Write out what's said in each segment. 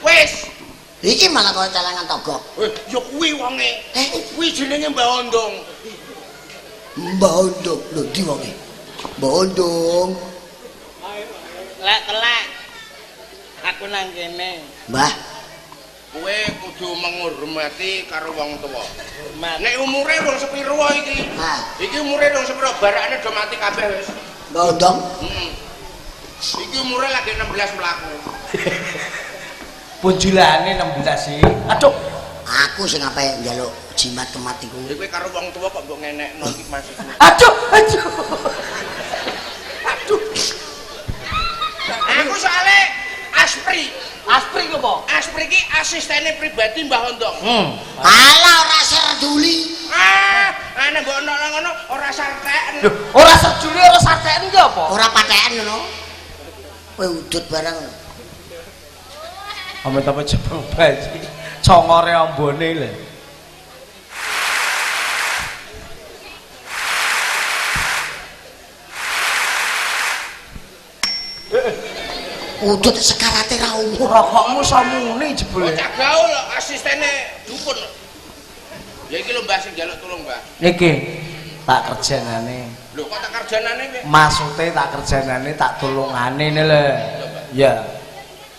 Wis. Iki malah kaya celengan togok. Ya kuwi wonge. Kuwi jenenge Mbah Ondong. Mbah Ondong, lho ndi wonge? Mbah Ondong. Lek telek. Aku nang kene. Mbah, Kowe kudu menghormati karo wong tuwa. Nek umure wong sepiro iki? Iki umure wong sepiro barakane do mati kabeh wis. Mbah Ondong. Heeh. Iki umure lagi 16 mlaku. Punjulane 16 sih. Aduh, Aku sing ape njaluk jimat kemati kuwi. Kowe karo wong tuwa kok mbok ngenekno iki Mas. aduh. Aku soalnya Aspri. Aspri ngopo? Aspri iki asistene pribadi Mbah Ondong. Alah ora serduli. Ana mbok ngono ora sartek. Lho, ora sejuli ora sarteken ki apa? Ora patheken ngono. Kowe udut barang. Amit apa jebul baji. Congore ambone lho. Udut sekarate ra umur. Rokokmu samune jebule. Cak gaul asistene dukun. Ya iki lho Mbah sing njaluk tulung, Mbah. Niki tak kerjanane. Lho kok tak kerjanane kowe? Maksude tak kerjanane tak tulungane ne lho. Ya.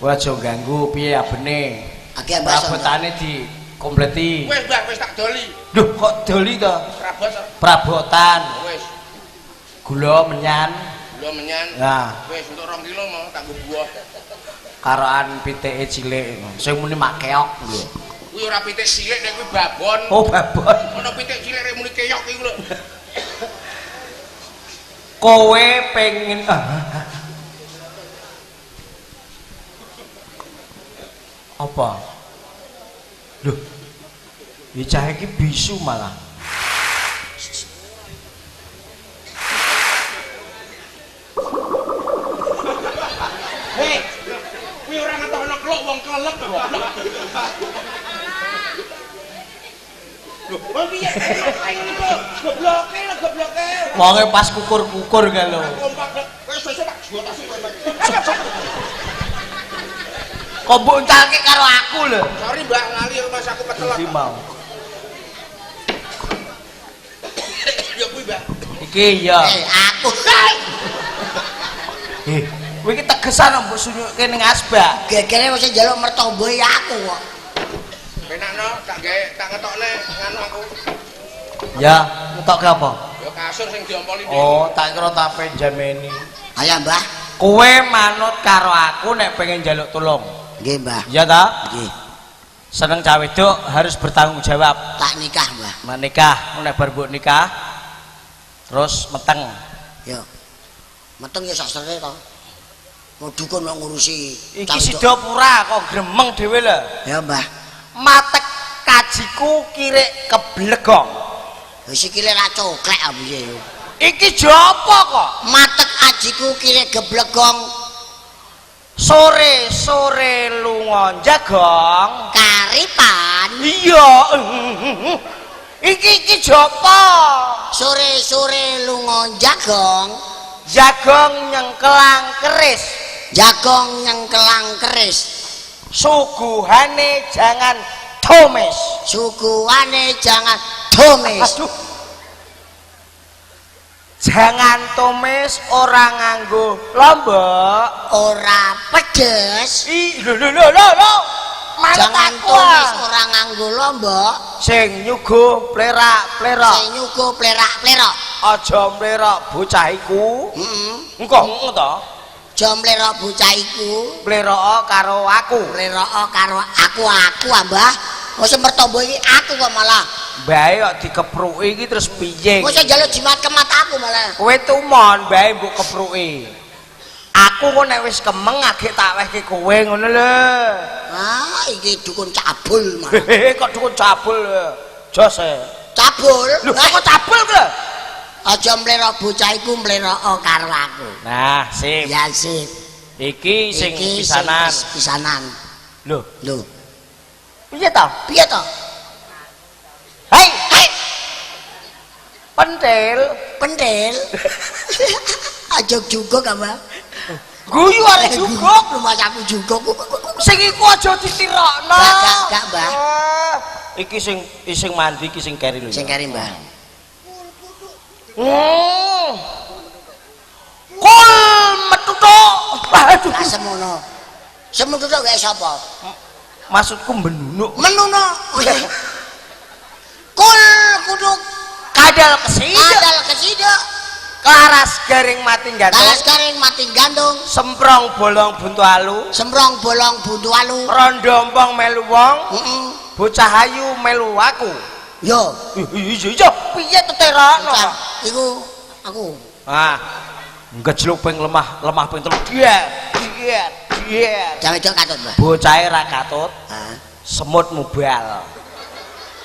Kowe aja ganggu piye abene. Akeh bahasa. Prabotane dikompleti. Wis Mbah, wis tak doli. Duh, kok doli to? Prabot. Perabotan. Wis. Gula menyan. Gula menyan. Nah, Wis untuk 2 kilo mau tak buah. karoan pitike cilik. Sing muni mak keok lho. Kuwi ora pitik cilik nek kuwi babon. Oh, babon. Ana pitik cilik rek muni keok iku lho. Kowe pengen apa? Loh. Ya cah iki bisu malah. Hei. Kuwi ora ngetokno kluk wong kelep goblok. Lho, kok piye? Ayo niku gobloke lho gobloke. Wonge pas kukur-kukur ka lho. Kompak wis sesuk tak jotasi kowe. Kok mbok entalke karo aku lho. Sorry Mbak, lali Mas aku ketelan. Iki mau. Ya kuwi Mbak. Iki ya. Aku. Kowe iki tegesan mbok sunyuke ning asbak. Gegere wis njaluk mertombo aku kok. Penakno tak gawe tak ngetokne nganu aku. Ya, ngetok apa? Ya kasur sing diompoli. Oh, tak kira tak penjameni. Ayo Mbah. Kowe manut karo aku nek pengen njaluk tulung. Nggih Mbah. Iya ta? Nggih. Seneng cawe wedok harus bertanggung jawab. Tak nikah Mbah. Menikah, nek bar mbok nikah terus meteng. Yo. Meteng ya sastre to. Mau dukun mau ngurusi. Iki sida pura kok gremeng dhewe lho. Ya Mbah. Matek kajiku kirek keblegong. Wis iki lek ra coklek abiye yo. Iki jopo kok? Matek ajiku kire geblegong Sore-sore lunga jagong. karipan. Iya. Iki jopo? Sore-sore lunga jagong. Jagong nyengkelang keris. Jagong nyengkelang keris. Suguhane jangan tumis. Suguhane jangan tumis. Aduh. Jangan tumis ora nganggo lombok. Ora pedes. Lho. Jangan tumis ora nganggo lombok. Sing nyuguh plerak-plerak. Sing nyuguh plerak-plerak. Aja mlerok bocah iku. Heeh. Engko to. Aja mlerok bocah iku. Mlerok karo aku. Mlerok karo aku Mbah. Wis mertombo iki aku kok malah. Bae kok dikepruki iki terus piye? Wis njaluk jimat kemat aku malah. Kowe tumon bae mbok kepruki. Aku kok nek wis kemeng agek tak wehke kowe ngono lho. Ah, iki dukun cabul malah. Kok dukun cabul. Jos e. Cabul? Lho kok cabul lho? Aja mlerok bocah iku mlerok karo aku. Nah, sip. Ya sip. Iki sing Iki pisanan. sing pisanan. Lho, Lho, piye to? piye to? Hei, Hei, pentil. pentil. Aja juguk apa? Guyu arek juguk. Rumah aku juguk. Sing iku aja ditirokno. Gak, Mbah. Iki sing mandi iki sing keri lho. Sing keri, Mbah. Kul metutuk. Aduh. Lah semono. Semono tok gak sapa? Maksudku menunuk. Menuno. Kul kudu Kadal kesidok. Laras garing mati gantung. Laras garing mati gantung. Semprong bolong buntu alu. Semprong bolong buntu alu. Rondompong melu wong. Heeh. Bocah ayu melu aku. Yo. Iya. Piye teterokno? Iku aku. Ngejluk ping lemah ping 3. Diet. Jam itu katut, Mbah. Bocahe ra katut. Semut mubal.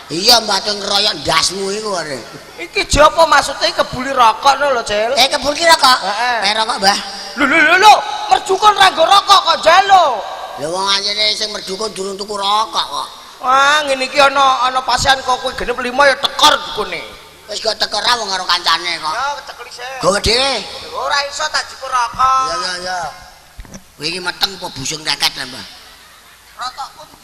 Iya, Mbah tuh ngeroyok ndasmu iku arek. Iki jopo maksudnya kebuli rokok lho, Cil? Kebuli rokok? Rokok, Mbah. Lho, merjukun ra nggo rokok kok njaluk. Lha wong anjene sing merjukun durung tuku rokok kok. Wah, ngene iki ana pasien kok kowe genep 5 ya tekor dukune. Wis kok tekor ra wong karo kancane kok. Ya, cekeli sik. Gowo dhewe. Ora iso tak jiku rokok. Ya. Kowe iki meteng apa busung raket lho, Mbah? Rokokku ndi?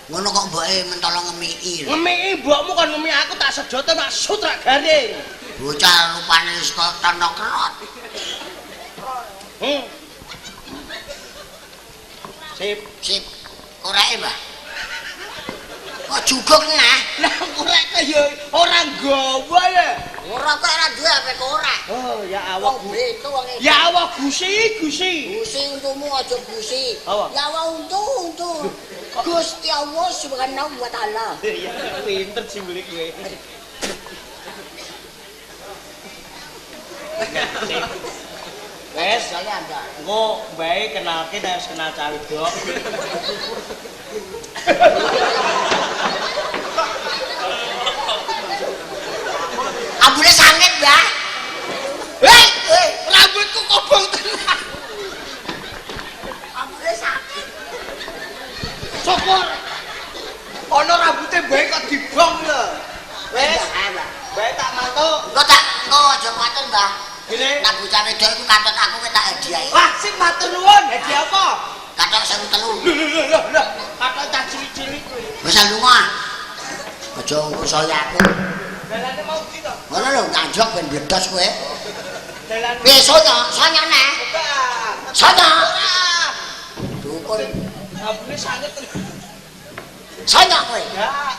Ngono kok mboke mentolo ngemiki. Ngemiki mbokmu kon ngemi aku tak sedote mak sutrak garing. Bocah rupane wis kok tono kerot. Sip. Koreke, Mbah. Kok juguk nah? Lah koreke ya ora nggawa ya. Ora kok ora duwe HP korek. Oh, ya Allah. Wong itu wong Ya Allah gusi. Gusi untumu aja gusi. Apa? Ya Allah untu. Gusti Allah Subhanahu wa taala. Ya pinter cilik kowe. Wes, engko mbae kenalke harus kenal cawe dok. Ambune sanget, Mbah. Rambutku kobong tenan. Ambune sakit. Syukur. Ana rambute mbae kok dibong lho. Wes, mbae tak mantuk. Engko aja matur, Mbah. Gini. Nak bocah wedok iku katut aku ketak hadiah. Wah, sing matur nuwun. Hadiah apa? Katok 1.300. Lho. Katok cah cilik-cilik kuwi. Wis lunga. Aja ngrusak aku. Dalane mau ndi to? Ngono lho, tanjok ben bledos kowe. Dalan Besok sonya neh. Sonya. Dukun. rambutnya sangat. Sonya kowe. Ya.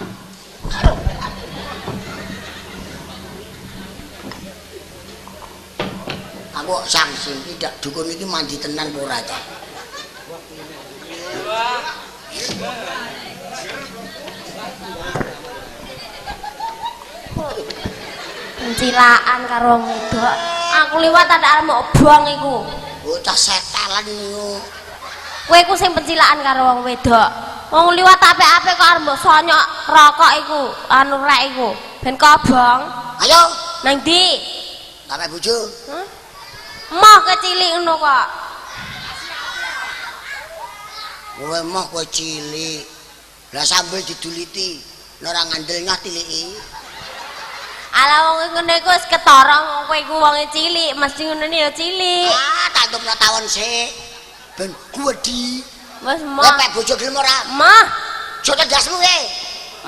Aku sanksi tidak dukun iki mandi tenan apa ora ta? Pencilaan karo wong wedok. Aku liwat ada mau buang iku. Bocah setelan niku. Kowe iku sing pencilaan karo wong wedok. Wong liwat apik-apik kok arep mbok sonyok rokok iku, anu rek iku. Ben kobong. Ayo, Nang ndi? sampe bojo. Moh kecilik ngono kok. Kowe mah kowe cilik. Lah sambil diduliti, ora ngandel nyah tiliki. Ala wong ngene iku wis ketara wong kowe iku wonge cilik, mesti ngene ya cilik. Tak tumpno tawon sik. Ben kuwedi. Wis moh. Lah pek bojo gelem ora? Mah, Joto dasmu kowe.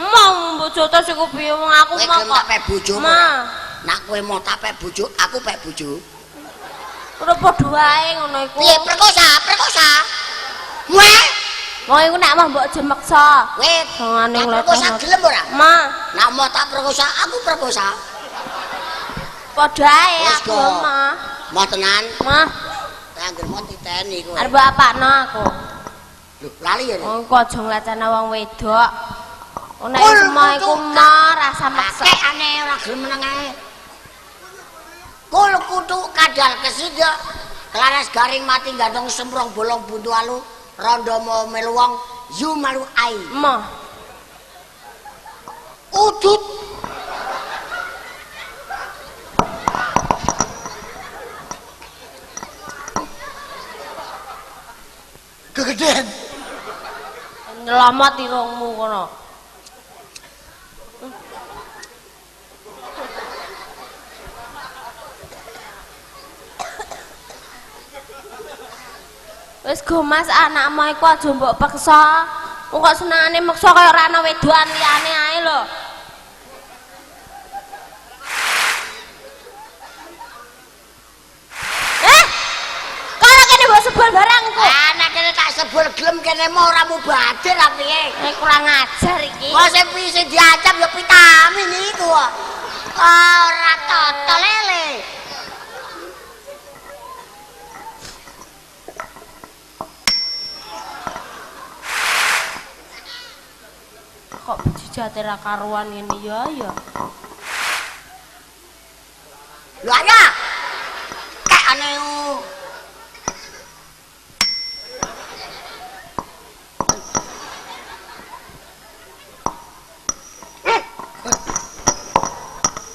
mau bojo to sik piye wong aku Kowe mah gelem kok. tak pek bojo. Mah, Nak kowe mau tak pek bojo, aku pek bojo. ora padha wae ngono iku. Piye perkosa? Weh, Wong iku nek mah mbok jemeksa. weh. Dongane Tak ngleteh. perkosa gelem ora? Mah, Nak mau tak perkosa, aku perkosa. padha ae Wes, aku kok. mah. Mau tenan? Mah, Angger mau titeni kowe. arep apakno aku. Lho, lali ya. Wong iku aja nglecehna wong wedok. Nek semua iku mah rasa maksa. Aneh ora gelem meneng ae. Kul kutu kadal kesidok. Kelaras garing mati gandong semprong bolong buntu alu. Rondo mau melu wong yu malu ai. Mah, Udut. Kegedean. nyelamat irungmu kono. Wis go Mas, anakmu iku aja mbok peksa. Wong kok senengane meksa kaya ora ana wedoan liyane ae lho. Kala kene mbok sebul barang engko. Anak kene tak sebul gelem kene mau ora mubadir apa piye? Kurang ajar iki. Kok sing pise diacap ya vitamin iku kok. Ora totol lele. Kok bejijate ra karuan ngene ya. Lho ayo. Kek ane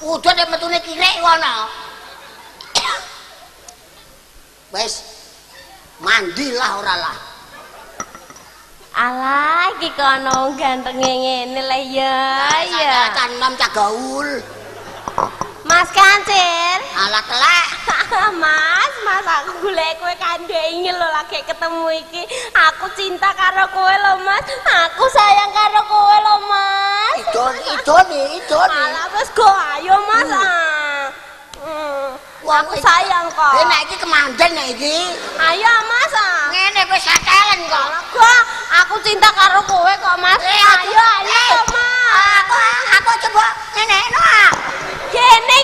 udah deh metune kirek kono. Wes mandilah ora lah. Alah iki kono ganteng ngene le ya. Kan nom cak gaul. Mas Kancil. Alah telek. Mas aku golek kowe kandhenge lho lagi ketemu iki. Aku cinta karo kowe lho Mas. Aku sayang karo kowe lho Mas. Idoni. Alah wis go ayo Mas. Aku sayang kok. Nek iki kemanden nek iki. Ayo Mas. Ngene wis satelen kok. Aku cinta karo kowe kok Mas. Ayo Mas. Aku coba ngene no.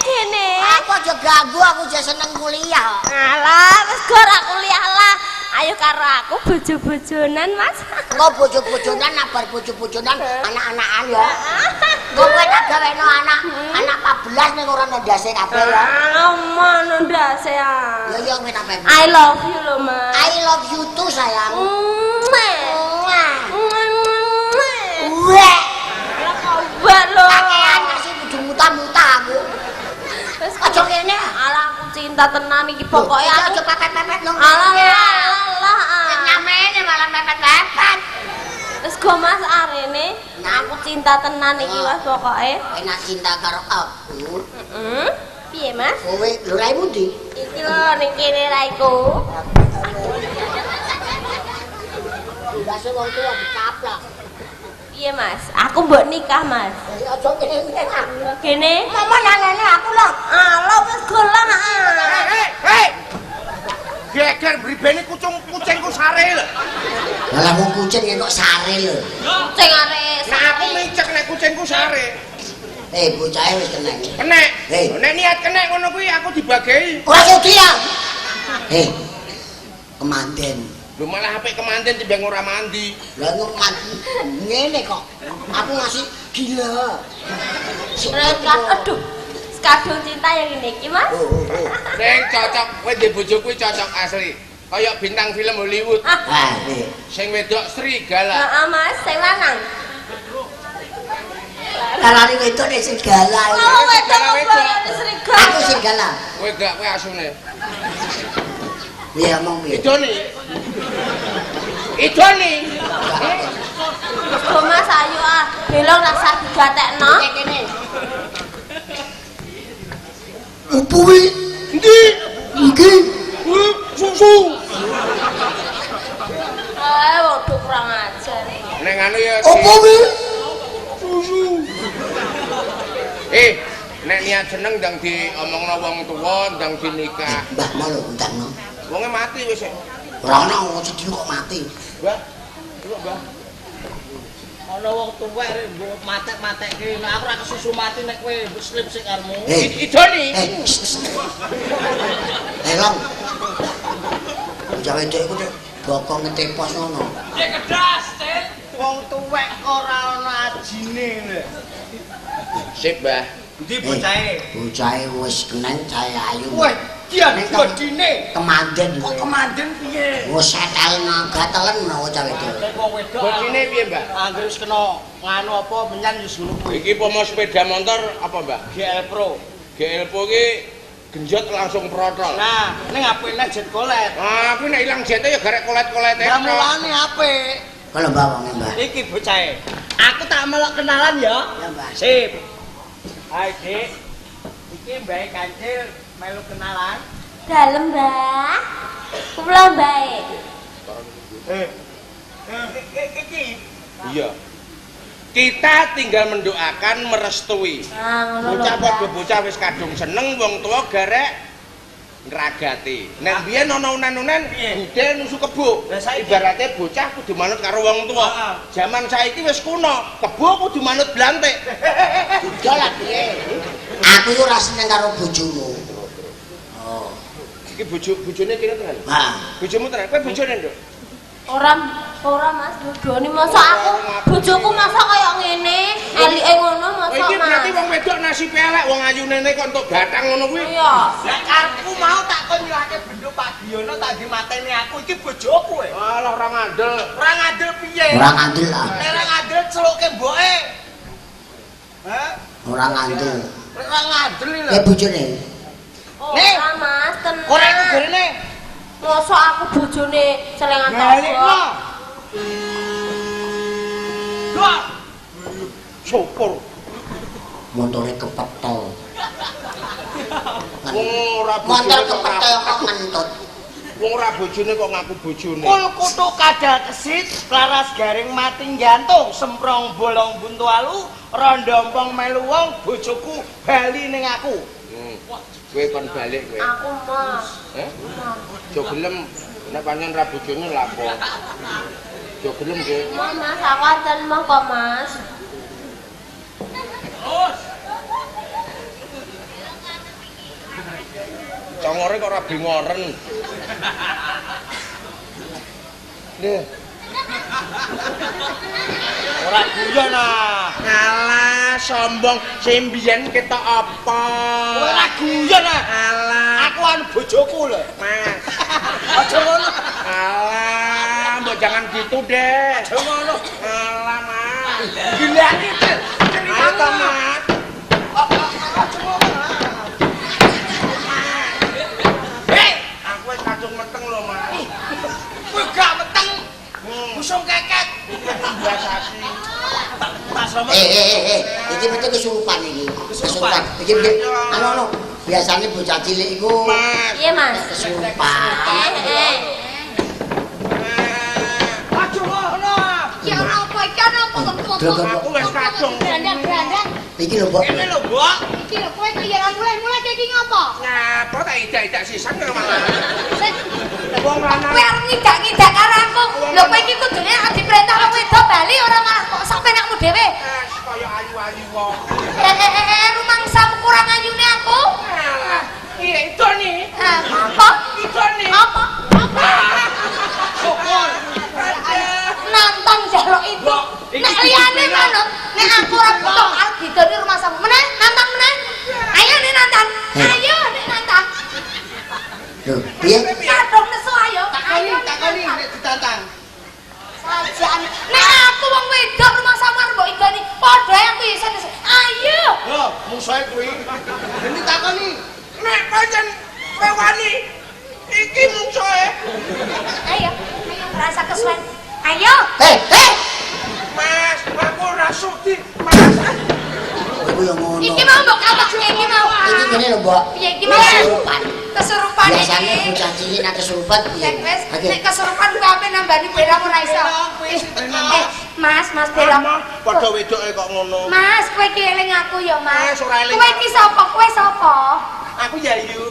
Gene. Aku aja ganggu, aku aja seneng kuliah. Alah, wis gor aku kuliah lah. Ayo karo aku bojo-bojonan, Mas. Engko bojo-bojonan nabar bojo-bojonan anak-anakan ya. Engko kowe tak gaweno anak 14 ning ora ndase kabeh ya. Aman ndase ya. Ya kowe tak pepe. I love you lho, Mas. I love you too sayang. Wah. Kabar lho. Kakean kasih kudu muta-muta aku. Wis aja kene. Alah aku cinta tenan iki pokoke aja pepet-pepet nang. Alah. Nyamene malah pepet-pepet. Wis go Mas arene. Aku cinta tenan iki wis pokoke. Enak cinta karo aku. Heeh. Piye Mas? Kowe lho raimu ndi? Iki lho ning kene raiku. Biasa wong tuwa dicaplok. Piye Mas? Aku mbok nikah Mas. Aja kene. Kene. Mama nangene aku lho. Alah wis golan. Hei. Geger bribene kucingku sare lho. Lah wong kucing kok sare lho. Kucing arek. Nah aku micek nek kucingku sare. Bocahe wis kenek. Kenek. Nek niat kenek ngono kuwi aku dibagi. Ora sudi ya. Kemanten. Lho malah apik kemanten timbang ora mandi. Lah ngene kok. Aku ngasih gila. Aduh. Kadung cinta yang ini iki Mas. Sing cocok kowe ndek bojo kuwi cocok asli. Kayak bintang film Hollywood. Sing wedok serigala. Heeh Mas, sing lanang. Larane wedok nek serigala. Oh, wedok serigala. Aku serigala. Kowe gak kowe asune. Iya omong piye? Idoni. Go Mas ayo belong rasa digatekno. Kene. Opo kuwi? Endi? Iki. Susu. Waduh kurang ajar. Nek anu ya. Opo kuwi? Susu. Nek niat seneng ndang diomongno wong tuwa, ndang dinikah. Mbah mau entangno. Wonge mati wis. Ora ana wong sedih kok mati. Mbah. Mbah. Ana wong tuwek rek mbok matek-matekke. Nek aku ora kesusu mati nek kowe slip sik karmu. Idoni. Long. Jawe dek iku bokong ngetepos ngono. Kedas, Cek. Wong tuwek ora ana ajine lho. Sip, Mbah. Endi bocahe? Bocahe wis keneng cahe ayu. Wah, kian bodine. Kemanden. Kok kemanden piye? Wis setelna gatelen menawa cawe itu. Nek wong wedok. Bodine piye, Mbah? Anggere wis kena nganu apa menyan wis ngono kuwi. Iki pomo sepeda motor apa, Mbah? GL Pro. GL Pro iki genjot langsung protol. Nah, ning HP-ne jet kolet. Ah, aku nek ilang jete ya garek kolet-kolete. Lah mulane apik. Kalau bawangnya mbak. Iki bocahe. Aku tak melok kenalan ya. Ya mbak. Sip. Hai, Dik. Iki Mbak Kancil melu kenalan. Dalem, Mbah. Kula bae. Iki. Iya. Kita tinggal mendoakan merestui. Bocah padha bocah wis kadung seneng wong tua garek nragati. Nek biyen ana unen-unen budhe nusu kebo. Ibarate bocah kudu manut karo wong tua. Zaman saiki wis kuno, kebo kudu manut blantik. Udah lah piye. Aku yo ora seneng karo bojomu. Oh. Iki bojone kene tenan. Nah, Bojomu tenan. Kowe bojone, Nduk? Ora Mas, bodoni masa aku bojoku masa kaya ngene, elike ngono masa Iki Mas. berarti wong wedok nasibe elek, wong ayune kok entuk bathang ngono kuwi. Iya. Lah karepku mau tak kon nyilahke bendho Pak Diono tak dimateni aku iki bojoku. Alah ora ngandel. Ora ngandel piye? ora ngandel lah. Nek ora ngandel celuke mboke. Hah? Ora ngandel. Ora ngandel lho. Kayak bojone. Ora Mas, tenan. Ora iku gerene. Mosok aku bojone celengan Balikno. toko. Dua. Syukur. Montore kepetol. Wong ora Motor bojone kok kepetol kok ngentut. wong ora bojone kok ngaku bojone. Kul kutu kadal kesit, laras garing mati jantung, semprong bolong buntu alu, rondompong melu wong, bojoku bali ning aku. Kowe kon balik kowe. Aku Mas. Jo gelem nek pancen ra bojone lapo. Jo gelem ge. Mas, aku anten mau kok Mas. Congore kok ora bingoren. Nih. Ora guyon ah. Alah, sombong sing mbiyen ketok apa? Ora guyon ah. Alah, Aku anu bojoku lho. Mas. Aja ngono. Alah, mbok jangan gitu deh. Aja ngono. Alah, Mas. Gila iki. Ayo toh, Mas. Hei, Aku wis kadung meteng lho, Mas. kowe gak meteng. Busung keket. Biasa sih. Tak sama. Iki mesti kesurupan iki. Kesurupan. Iki anu biasane bocah cilik iku Mas. Iya Mas. kesurupan. Aja ngono. Ya ora apa iki ana apa kok. Aku wis kadung. Brandang-brandang. Iki lho, Mbok. Kene lho, Mbok. Iki lho kowe kaya ora mulai iki ngopo? Ngapa tak idak-idak sisan karo malah. Sing Wong lanang. kowe arep ngidak-ngidak karo aku. Lho kowe iki kudune arep diperintah wong wedok bali ora malah kok sampe nekmu dhewe. Kaya ayu-ayu wong. Rumangsamu kurang ayune aku. Alah, iya itu nih. Apa? Itu nih. Apa? Apa? Syukur. Nantang jaluk itu. Nek liyane ngono, nek aku ora butuh arep didoni rumangsamu. Meneh, nantang meneh. Ayo nek nantang. Ayo nek nantang. Lho, piye? Kadung nesu ayo. Ayo Takoni nek ditantang. Sajan. Nek aku wong wedok rumangsamu arep mbok idoni, padha ae aku isin. Ayo. Lho, musuhe kuwi. Dene takoni. Nek pancen kowe wani iki mungsuhe. Ayo. Rasa kesuwen. Ayo. Mas, aku ora sudi. Mas. Iku yo ngono. Iki mau mbok kapakke iki mau. Iki ngene lho, Mbok. Piye iki mau? Kesurupan. Kesurupan Biasane iki. bocah cilik nek kesurupan piye? Nek wis Oke. nek kesurupan ku ape nambani beda ora iso. Mas beda. Padha wedoke kok ngono. Mas, kowe iki eling aku ya, Mas. Mas, ora eling Kowe iki sapa? Kowe sapa? Aku ya yu.